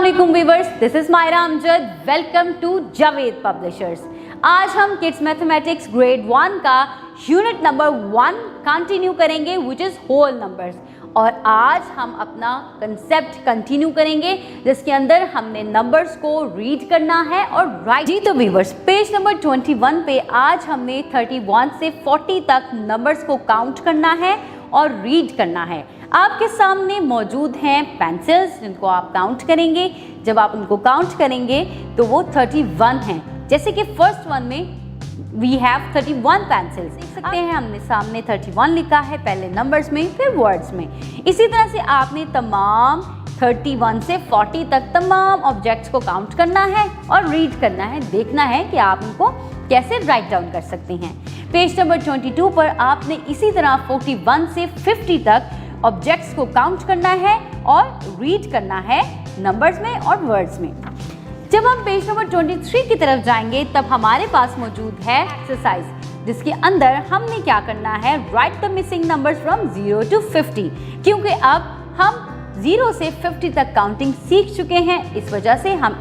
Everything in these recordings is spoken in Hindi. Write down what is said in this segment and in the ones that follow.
अस्सलामुअलैकुम viewers, this is Myra Amjad. Welcome to Javed publishers. आज हम किड्स मैथमेटिक्स ग्रेड 1 का यूनिट नंबर 1 कंटिन्यू करेंगे विच इज होल नंबर्स। और आज हम अपना कंसेप्ट कंटिन्यू करेंगे जिसके अंदर हमने नंबर्स को रीड करना है और राइट। जी तो व्यूअर्स, पेज नंबर 21 पे आज हमने 31 से 40 तक नंबर्स को काउंट करना है और रीड करना है। आपके सामने मौजूद हैं पेंसिल्स जिनको आप काउंट करेंगे। जब आप उनको काउंट करेंगे तो वो 31 हैं। जैसे कि फर्स्ट वन में वी हैव 31 पेंसिल्स। देख सकते हैं हमने सामने 31 लिखा है, पहले नंबर्स में फिर वर्ड्स में। इसी तरह से आपने तमाम 31 से 40 तक तमाम ऑब्जेक्ट्स को काउंट करना है और रीड करना है, देखना है कि आप उनको कैसे राइट डाउन कर सकते हैं। पेज नंबर 22 पर आपने इसी तरह 41 से 50 तक ऑब्जेक्ट्स को काउंट करना है और रीड करना है नंबर्स में और वर्ड्स में। जब हम पेज नंबर 23 की तरफ जाएंगे तब हमारे पास मौजूद है एक्सरसाइज, जिसके अंदर हमने क्या करना है, right the missing numbers from 0 to 50। क्योंकि अब हम 0 से 50 तक काउंटिंग सीख चुके हैं, इस वजह से हम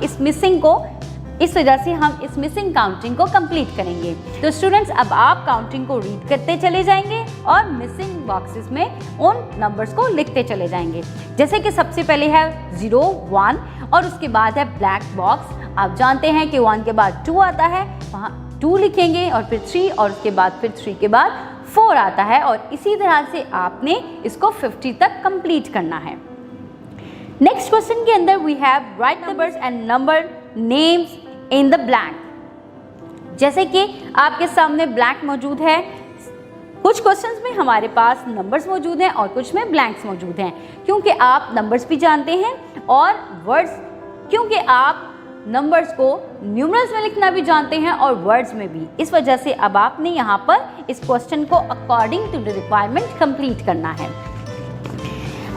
इस मिसिंग काउंटिंग को कंप्लीट करेंगे। तो स्टूडेंट्स, अब आप काउंटिंग को रीड करते चले जाएंगे और मिसिंग बॉक्सेस में उन नंबर्स को लिखते चले जाएंगे। जैसे कि सबसे पहले है 0, 1 और उसके बाद है ब्लैक बॉक्स। आप जानते हैं कि 1 के बाद 2 आता है, वहाँ 2 लिखेंगे और फिर 3 और उसके बाद फिर 3 के बाद 4 आता है और इसी तरह से आपने इसको 50 तक कंप्लीट करना है। नेक्स्ट क्वेश्चन के अंदर we have write numbers and number names in the blank. जैसे कि आपके सामने ब्लैंक मौजूद है, कुछ क्वेश्चंस में हमारे पास नंबर्स मौजूद हैं और कुछ में ब्लैंक्स मौजूद हैं। क्योंकि आप नंबर्स भी जानते हैं और वर्ड्स, क्योंकि आप नंबर्स को न्यूमरल्स में लिखना भी जानते हैं और वर्ड्स में भी, इस वजह से अब आपने यहाँ पर इस क्वेश्चन को according to the requirement complete करना है।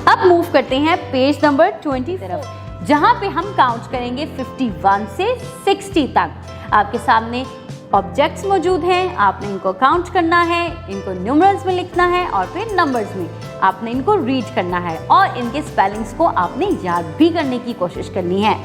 अब मूव करते हैं पेज नंबर 20 की तरफ, जहाँ पे हम काउंट करेंगे 51 से 60 तक। आपके सामने ऑब्जेक्ट्स मौजूद हैं, आपने इनको काउंट करना है, इनको न्यूमरल्स में लिखना है और फिर नंबर्स में आपने इनको रीड करना है और इनके स्पेलिंग्स को आपने याद भी करने की कोशिश करनी है।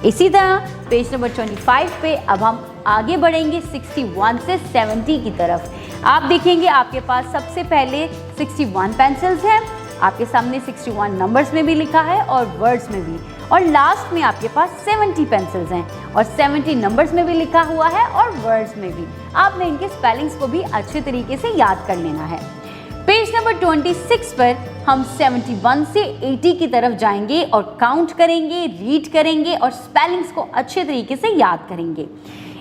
इसी तरह पेज नंबर 25 पे अब हम आगे बढ़ेंगे 61 से 70 की तरफ। आप देखेंगे आपके पास सबसे पहले 61 पेंसिल्स हैं, आपके सामने 61 नंबर्स में भी लिखा है और वर्ड्स में भी, और लास्ट में आपके पास 70 पेंसिल्स हैं और 70 नंबर्स में भी लिखा हुआ है और वर्ड्स में भी। आपने इनके स्पेलिंग्स को भी अच्छे तरीके से याद कर लेना है। पेज नंबर 26 पर हम 71 से 80 की तरफ जाएंगे और काउंट करेंगे, रीड करेंगे और स्पेलिंग्स को अच्छे तरीके से याद करेंगे।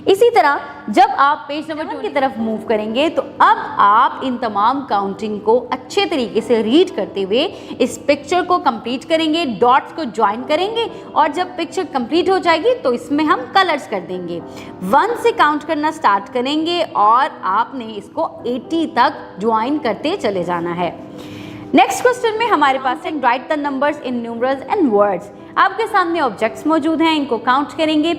इसी तरह जब आप पेज नंबर 2 की तरफ मूव करेंगे तो अब आप इन तमाम काउंटिंग को अच्छे तरीके से रीड करते हुए इस पिक्चर को कंप्लीट करेंगे, डॉट्स को ज्वाइन करेंगे और जब पिक्चर कंप्लीट हो जाएगी तो इसमें हम कलर्स कर देंगे। 1 से काउंट करना स्टार्ट करेंगे और आपने इसको 80 तक ज्वाइन करते चले जाना है। नेक्स्ट क्वेश्चन में हमारे पास है right the numbers in numerals and words. आपके सामने ऑब्जेक्ट्स मौजूद हैं, इनको काउंट करेंगे,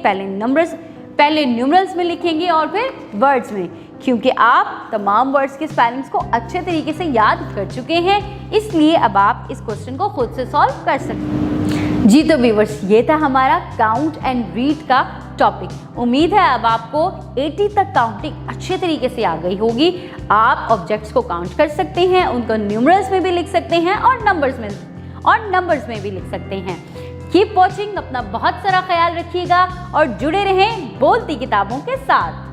पहले न्यूमरल्स में लिखेंगे और फिर वर्ड्स में। क्योंकि आप तमाम वर्ड्स के स्पेलिंग्स को अच्छे तरीके से याद कर चुके हैं, इसलिए अब आप इस क्वेश्चन को खुद से सॉल्व कर सकते हैं। जी तो व्यूअर्स, ये था हमारा काउंट एंड रीड का टॉपिक। उम्मीद है अब आपको 80 तक काउंटिंग अच्छे तरीके से आ गई होगी। आप ऑब्जेक्ट्स को काउंट कर सकते हैं, उनको न्यूमरल्स में भी लिख सकते हैं और नंबर्स में भी लिख सकते हैं। कीप वॉचिंग, अपना बहुत सारा ख्याल रखिएगा और जुड़े रहें बोलती किताबों के साथ।